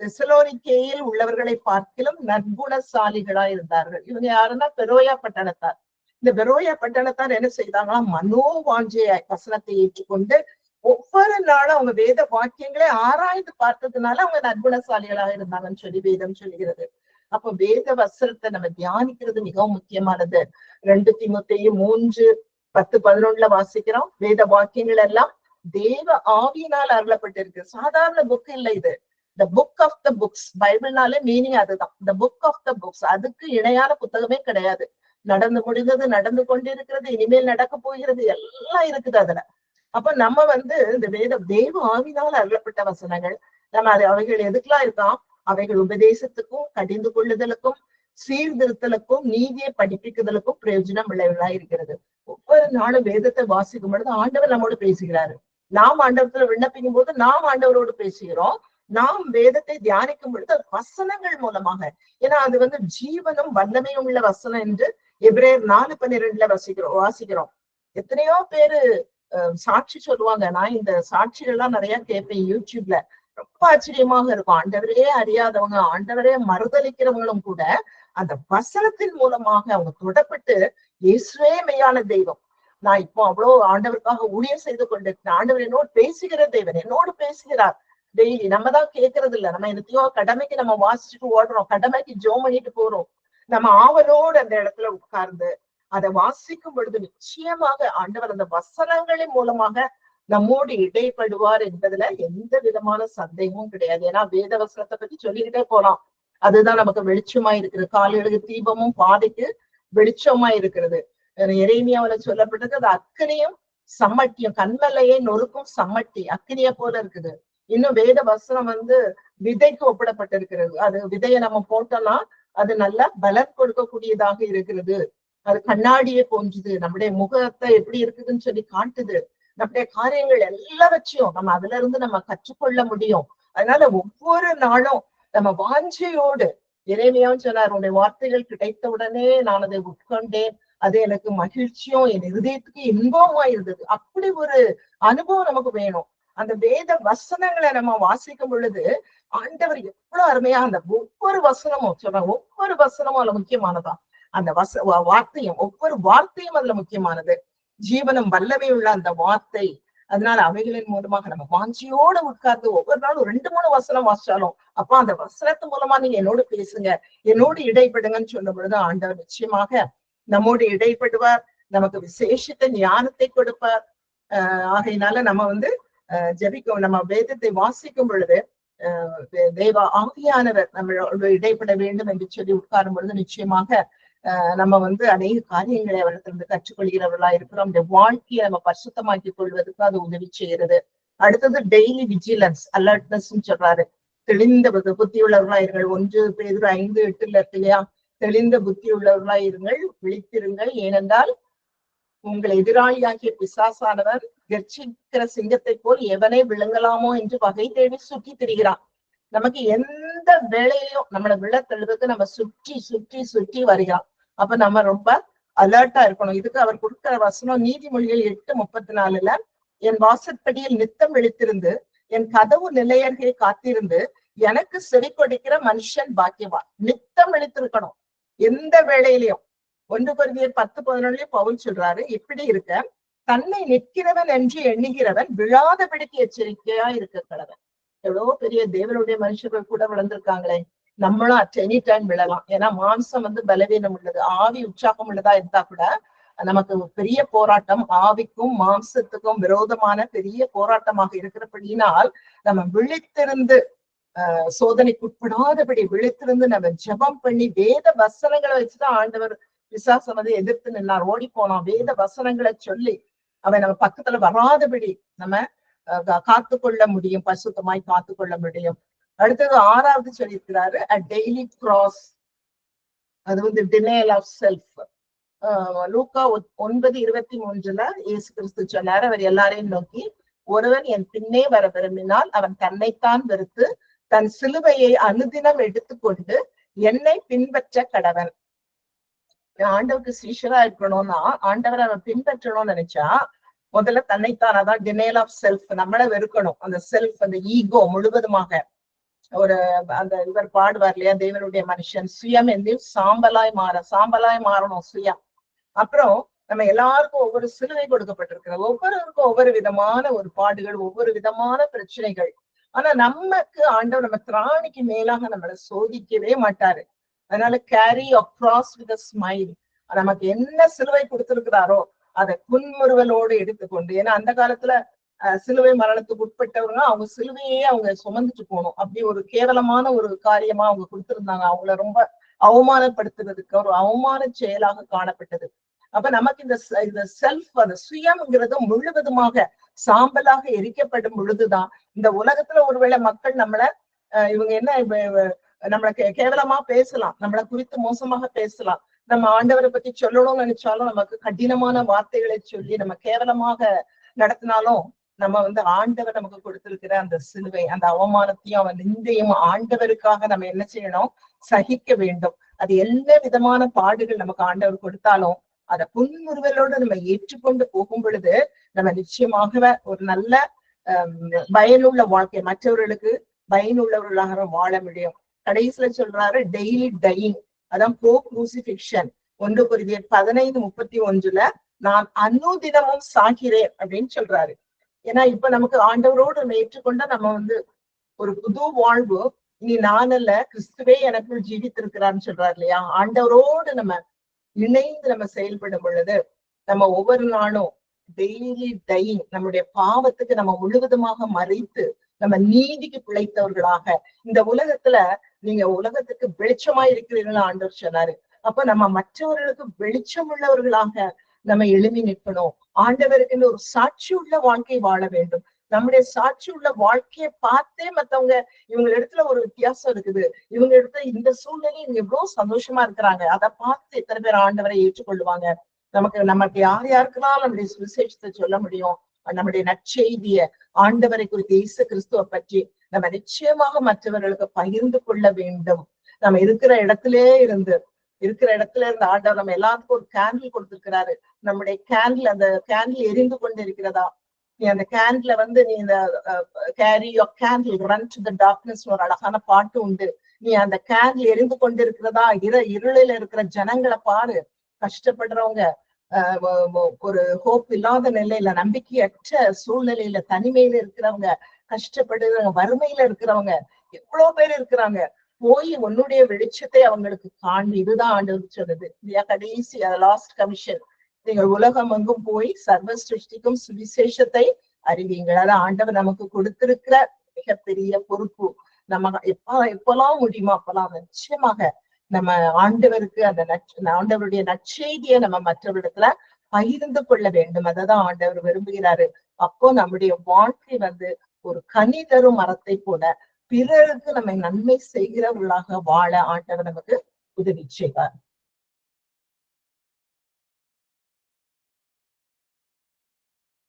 தெசலோனிக்கேயில் உள்ளவர்களை பார்க்கிலும் நற்குணசாலிகளாய் இருந்தார்கள். இவங்க யாருன்னா பெரோயா பட்டணத்தார். இந்த பெரோயா பட்டணத்தார் என்ன செய்தாங்கன்னா, மனோவாஞ்சையாய் வசனத்தை ஏற்றுக்கொண்டு ஒவ்வொரு நாளும் அவங்க வேத வாக்கியங்களை ஆராய்ந்து பார்த்ததுனால அவங்க நற்குணசாலிகளாக இருந்தாங்கன்னு சொல்லி வேதம் சொல்கிறது. அப்ப வேத வசனத்தை நம்ம தியானிக்கிறது மிகவும் முக்கியமானது. 2 தீமோத்தேயு 3:10-11 வாசிக்கிறோம். வேத வாக்கியங்கள் எல்லாம் தேவ ஆவியினால் அருளப்பட்டிருக்கு. சாதாரண புக் இல்ல இது. The book of the books. பைபிள்னாலே மீனிங் அதுதான், the book of the books. அதுக்கு இணையான புத்தகமே கிடையாது. நடந்து முடிந்தது, நடந்து கொண்டிருக்கிறது, இனிமேல் நடக்க போகிறது, எல்லாம் இருக்குது அதுல. அப்ப நம்ம வந்து இந்த தேவ ஆவியினால் அருளப்பட்ட வசனங்கள் நம்ம அவைகள் எதுக்கெல்லாம் இருக்கான்? அவைகள் உபதேசத்துக்கும் கடிந்து கொள்ளுதலுக்கும் சீர்திருத்தலுக்கும் நீதியை படிப்பிக்குதலுக்கும் பிரயோஜனம் உள்ளவர்களா இருக்கிறது. ஒவ்வொரு நாளும் வேதத்தை வாசிக்கும் பொழுது ஆண்டவர் நம்மோடு பேசுகிறாரு. நாம் ஆண்டவரத்துல விண்ணப்பிக்கும் போது நாம் ஆண்டவரோடு பேசுகிறோம். நாம் வேதத்தை தியானிக்கும் பொழுது வசனங்கள் மூலமாக, ஏன்னா அது வந்து ஜீவனும் வல்லமையும் உள்ள வசனம் என்று எபிரேயர் 4:12 வாசிக்கிறோம். எத்தனையோ பேரு சாட்சி சொல்லுவாங்க. நான் இந்த சாட்சிகள்லாம் நிறைய கேட்பேன் யூடியூப்ல. ரொம்ப ஆச்சரியமாக இருக்கும். ஆண்டவரே அறியாதவங்க, ஆண்டவரே மறுதளிக்கிறவங்களும் கூட அந்த வசனத்தின் மூலமாக அவங்க தொடப்பட்டு இயேசுவே மெய்யான தெய்வம், நான் இப்போ அவ்வளவு ஆண்டவருக்காக ஊழியம் செய்து கொண்டிருக்கேன், ஆண்டவர் என்னோடு பேசுகிற தெய்வன், என்னோடு பேசுகிறார் டெய்லி. நம்ம தான் கேட்கறது இல்ல. நம்ம என்னத்தையோ கடமைக்கு நம்ம வாசிச்சுட்டு ஓடுறோம், கடமைக்கு ஜெபம் பண்ணிட்டு போறோம். நம்ம ஆவலோடு அந்த இடத்துல உட்கார்ந்து அதை வாசிக்கும் பொழுது நிச்சயமாக ஆண்டவர் அந்த வசனங்களின் மூலமாக நம்மோடு இடைப்படுவார் என்பதுல எந்த விதமான சந்தேகமும் கிடையாது. ஏன்னா வேத வசனத்தை பத்தி சொல்லிக்கிட்டே போலாம். அதுதான் நமக்கு வெளிச்சமா இருக்குது. கால்களுக்கு தீபமும் பாதைக்கு வெளிச்சமா இருக்கிறது. எரேமியாவுல சொல்லப்பட்டது அது அக்கினியும் சம்மட்டியும், கண்மலையை நொறுக்கும் சம்மட்டி அக்கினிய போல இருக்குது. இன்னும் வேத வசனம் வந்து விதைக்கு ஒப்பிடப்பட்டிருக்கிறது. அது விதையை நம்ம போட்டோம்னா அது நல்ல பலன் கொடுக்கக்கூடியதாக இருக்கிறது. அது கண்ணாடியை போன்றுது. நம்முடைய முகத்தை எப்படி இருக்குதுன்னு சொல்லி காட்டுது. நம்முடைய காரியங்கள் எல்லாவற்றையும் நம்ம அதுல இருந்து நம்ம கற்றுக்கொள்ள முடியும். அதனால ஒவ்வொரு நாளும் நம்ம வாஞ்சையோடு, எரேமியாவும் சொன்னார், உன்னுடைய வார்த்தைகள் கிடைத்த உடனே நான் அதை உட்கொண்டேன், அது எனக்கு மகிழ்ச்சியும் என் இருதயத்துக்கு இன்பமா இருந்தது. அப்படி ஒரு அனுபவம் நமக்கு வேணும். அந்த வேத வசனங்களை நம்ம வாசிக்கும் பொழுது ஆண்டவர் எவ்வளவு அருமையா அந்த ஒவ்வொரு வசனமும் சொல்றாங்க. ஒவ்வொரு வசனமும் அதுல முக்கியமானதான். அந்த வார்த்தையும், ஒவ்வொரு வார்த்தையும் அதுல முக்கியமானது. ஜீவனும் வல்லமை உள்ள அந்த வார்த்தை. அதனால அவைகளின் மூலமாக நம்ம வாஞ்சியோட உட்கார்ந்து ஒவ்வொரு நாளும் 2-3 வசனம் வாசிச்சாலும், அப்பா அந்த வசனத்து மூலமா நீங்க என்னோடு பேசுங்க, என்னோடு இடைப்படுங்கன்னு சொல்லும் பொழுது ஆண்டவர் நிச்சயமாக நம்மோடு இடைப்படுவார், நமக்கு விசேஷித்த ஞானத்தை கொடுப்பார். ஆகையினால நம்ம வந்து ஜெபிக்கும், நம்ம வேதத்தை வாசிக்கும் பொழுது தேவ ஆவியானவர் நம்மளோட இடைப்பட வேண்டும் என்று சொல்லி உட்காரும் பொழுது நிச்சயமாக நம்ம அநேக காரியங்களை அவரிடத்திலிருந்து கற்றுக்கொள்கிறவர்களா இருக்கிறோம். அந்த வாழ்க்கையை நம்ம பரிசுத்தமாக்கி கொள்வதற்கு அது உதவி செய்கிறது. அடுத்தது டெய்லி விஜிலன்ஸ், அலர்ட்னஸ் சொல்றாரு. தெளிந்த புத்தி உள்ளவர்களா இருங்கள். 1 பேதுரு 5:8 இருக்கு இல்லையா? தெளிந்த புத்தி உள்ளவர்களா இருங்கள், விழித்திருங்கள். ஏனென்றால் உங்கள் எதிராளியாகிய பிசாசானவர் கர்ச்சிக்கிற சிங்கத்தை போல் எவனை விழுங்கலாமோ என்று வகை தேடி சுற்றி திரிகிறான். நமக்கு எந்த வேலையிலும் நம்மளை விழத்தழுவுக்கு நம்ம சுற்றி சுற்றி சுற்றி வருகிறான். அப்ப நம்ம ரொம்ப அலர்ட்டா இருக்கணும். இதுக்கு அவர் கொடுக்கிற வசனம் நீதிமொழிகள் 8:34 என் வாசற்படியில் நித்தம் விழித்திருந்து என் கதவு நிலையர்களை காத்திருந்து எனக்கு செவி கொடுக்கிற மனுஷன் பாக்கியவான். நித்தம் விழித்திருக்கணும் எந்த வேலையிலையும். 1 Corinthians 10:11 பவுல் சொல்றாரு, இப்படி இருக்க தன்னை நிற்கிறவன் என்று எண்ணுகிறவன் விழாதபடிக்கு எச்சரிக்கையா இருக்க கடவன். எவ்வளவு பெரிய தேவனுடைய மனுஷர்கள் கூட விழுந்திருக்காங்களே. நம்மளும் அட் எனி டைம் விழலாம். ஏன்னா மாம்சம் பலவீனம் உள்ளது, ஆவி உற்சாகம் உள்ளதா இருந்தா கூட நமக்கு பெரிய போராட்டம், ஆவிக்கும் மாம்சத்துக்கும் விரோதமான பெரிய போராட்டமாக இருக்கிறபடியினால் நம்ம விழித்திருந்து சோதனைக்குட்படாதபடி விழித்திருந்து நம்ம ஜெபம் பண்ணி வேத வசனங்களை வச்சுதான் ஆண்டவர் பிசாசம் எதிர்த்து நின்னார், ஓடி போனான். வேத வசனங்களை சொல்லி அவன் நம்ம பக்கத்துல வராதபடி நம்ம காத்துக்கொள்ள முடியும், பரிசுத்தமாய் காத்துக்கொள்ள முடியும். அடுத்தது 6வது சொல்லியிருக்கிறாரு, a daily cross. அது denial of self. லூக்கா 9:23 இயேசு கிறிஸ்து சொன்னார், அவர் எல்லாரையும் நோக்கி, ஒருவன் என் பின்னே வர விரும்பினால் அவன் தன்னைத்தான் வெறுத்து தன் சிலுவையை அனுதினம் எடுத்துக்கொண்டு என்னை பின்பற்ற கடவன். ஆண்டவருக்கு சீஷரா இருக்கணும்னா, ஆண்டவரை அவன் பின்பற்றணும்னு நினைச்சா முதல்ல தன்னைத்தான், அதான் டினைல் ஆஃப் செல்ஃப், நம்மள வெறுக்கணும். அந்த செல்ஃப், அந்த ஈகோ முழுவதுமாக. அந்த இவர் பாடுவார் இல்லையா, தேவனுடைய மனுஷன், சுயம் என்னில் சாம்பலாய் மாறணும் சுயம். அப்புறம் நம்ம எல்லாருக்கும் ஒவ்வொரு சிலுவை கொடுக்கப்பட்டிருக்கிறது. ஒவ்வொருவருக்கும் ஒவ்வொரு விதமான ஒரு பாடுகள், ஒவ்வொரு விதமான பிரச்சனைகள். ஆனா நமக்கு ஆண்டவர் நம்ம திராணிக்கு மேலாக நம்மளை சோதிக்கவே மாட்டாரு. அதனால carry your cross with a smile. நமக்கு என்ன சிலுவை கொடுத்திருக்கிறாரோ அதை புன்முறுவலோடு எடுத்துக்கொண்டு, ஏன்னா அந்த காலத்துல சிலுவை மரணத்துக்கு உட்பட்டவங்க அவங்க சிலுவையே அவங்க சுமந்துட்டு போகணும். அப்படி ஒரு கேவலமான ஒரு காரியமா அவங்க கொடுத்திருந்தாங்க. அவங்கள ரொம்ப அவமானப்படுத்துறதுக்கு ஒரு அவமான செயலாக காணப்பட்டது. அப்ப நமக்கு இந்த செல்ஃப், அந்த சுயம்ங்கிறது முழுவதுமாக சாம்பலாக எரிக்கப்படும் பொழுதுதான் இந்த உலகத்துல ஒருவேளை மக்கள் இவங்க என்ன நம்மள கேவலமா பேசலாம், நம்மளை குறித்து மோசமாக பேசலாம். நம்ம ஆண்டவரை பத்தி சொல்லணும்னு நினைச்சாலும் நமக்கு கடினமான வார்த்தைகளை சொல்லி நம்ம கேவலமாக நடத்தினாலும் நம்ம ஆண்டவர் நமக்கு கொடுத்திருக்கிற அந்த சிலுவை, அந்த அவமானத்தையும் அவன் நிந்தையும் ஆண்டவருக்காக நம்ம என்ன செய்யணும், சகிக்க வேண்டும். அது எல்லா விதமான பாடுகள் நமக்கு ஆண்டவர் கொடுத்தாலும் அதை புன்முறுவலோடு நம்ம ஏற்றுக்கொண்டு போகும் பொழுது நம்ம நிச்சயமாகவே ஒரு நல்ல பயனுள்ள வாழ்க்கை, மற்றவர்களுக்கு பயனுள்ளவர்களாக வாழ முடியும். கடைசியில சொல்றாரு டெய்லி டையிங், அதான் ப்ரோ குரூசிபிக்ஷன். 1 Corinthians 15:31 நான் அனுதினமும் சாகிறேன் அப்படின்னு சொல்றாரு. ஏன்னா இப்ப நமக்கு ஆண்டவரோடு நம்ம ஏற்றுக்கொண்டா நம்ம ஒரு புது வாழ்வு. இனி நான் அல்ல, கிறிஸ்துவே எனக்குள் ஜீவித்திருக்கிறான்னு சொல்றாரு இல்லையா? ஆண்டவரோடு நம்ம இணைந்து நம்ம செயல்படும் பொழுது நம்ம ஒவ்வொரு நாளும் டெய்லி டையிங், நம்முடைய பாவத்துக்கு நம்ம முழுவதுமாக மறைத்து நம்ம நீதிக்கு பிழைத்தவர்களாக இந்த உலகத்துல, நீங்க உலகத்துக்கு வெளிச்சமா இருக்கிறீர்கள் ஆண்டவர் சொன்னாரு. அப்ப நம்ம மற்றவர்களுக்கு வெளிச்சம் உள்ளவர்களாக நம்ம எழுப்பி நிற்கணும். ஆண்டவருக்கு ஒரு சாட்சி உள்ள வாழ்க்கை வாழ வேண்டும். நம்முடைய சாட்சி உள்ள வாழ்க்கையை பார்த்தே மத்தவங்க இவங்க இடத்துல ஒரு வித்தியாசம் இருக்குது, இவங்க இடத்துல இந்த சூழ்நிலை இவங்க எவ்வளவு சந்தோஷமா இருக்கிறாங்க, அதை பார்த்து எத்தனை பேர் ஆண்டவரை ஏற்றுக்கொள்ளுவாங்க. நமக்கு யாருக்கெல்லாம் நம்முடைய சுவிசேஷத்தை சொல்ல முடியும், நம்முடைய நற்செய்திய ஆண்டவரை குறித்து இயேசு கிறிஸ்துவ பற்றி நம்ம நிச்சயமாக மற்றவர்களுக்கு பகிர்ந்து கொள்ள வேண்டும். நம்ம இருக்கிற இடத்துல இருந்து ஆண்டவர் நம்ம எல்லாத்துக்கும் ஒரு கேண்டில் கொடுத்திருக்கிறாரு. நம்முடைய கேண்டில், அந்த கேண்டில் எரிந்து கொண்டு இருக்கிறதா? நீ அந்த கேண்டில நீ இந்த carry your candle run to the darkness ஒரு அழகான பாட்டு உண்டு. நீ அந்த கேண்டில் எரிந்து கொண்டு இருக்கிறதா? இருளில இருக்கிற ஜனங்களை பாரு, கஷ்டப்படுறவங்க, ஒரு ஹோப் இல்லாத நிலையில, நம்பிக்கையற்ற சூழ்நிலையில, தனிமையில இருக்கிறவங்க, கஷ்டப்படுறவங்க, வறுமையில இருக்கிறவங்க எவ்வளவு பேர் இருக்கிறாங்க. போய் உன்னுடைய வெளிச்சத்தை அவங்களுக்கு காண்பி. இதுதான் ஆண்டவர் சொல்றது இல்லையா? கடைசி லாஸ்ட் கமிஷன், நீங்கள் உலகம் எங்கும் போய் சர்வ சிருஷ்டிக்கும் சுவிசேஷத்தை அறிவீங்கள். அதான் ஆண்டவர் நமக்கு கொடுத்திருக்கிற மிகப்பெரிய பொறுப்பு. நம்ம எப்பெல்லாம் முடியுமோ அப்பெல்லாம் நிச்சயமாக நம்ம ஆண்டவருக்கு அந்த ஆண்டவருடைய நற்செய்தியை நம்ம மற்றவரிடத்துல பகிர்ந்து கொள்ள வேண்டும். அததான் ஆண்டவர் விரும்புகிறாரு. அப்போ நம்முடைய வாழ்க்கை ஒரு கனி தரும் மரத்தை போல பிறருக்கு நம்ம நன்மை செய்கிறவர்களாக வாழ ஆண்டவர் நமக்கு உதவி செய்வார்.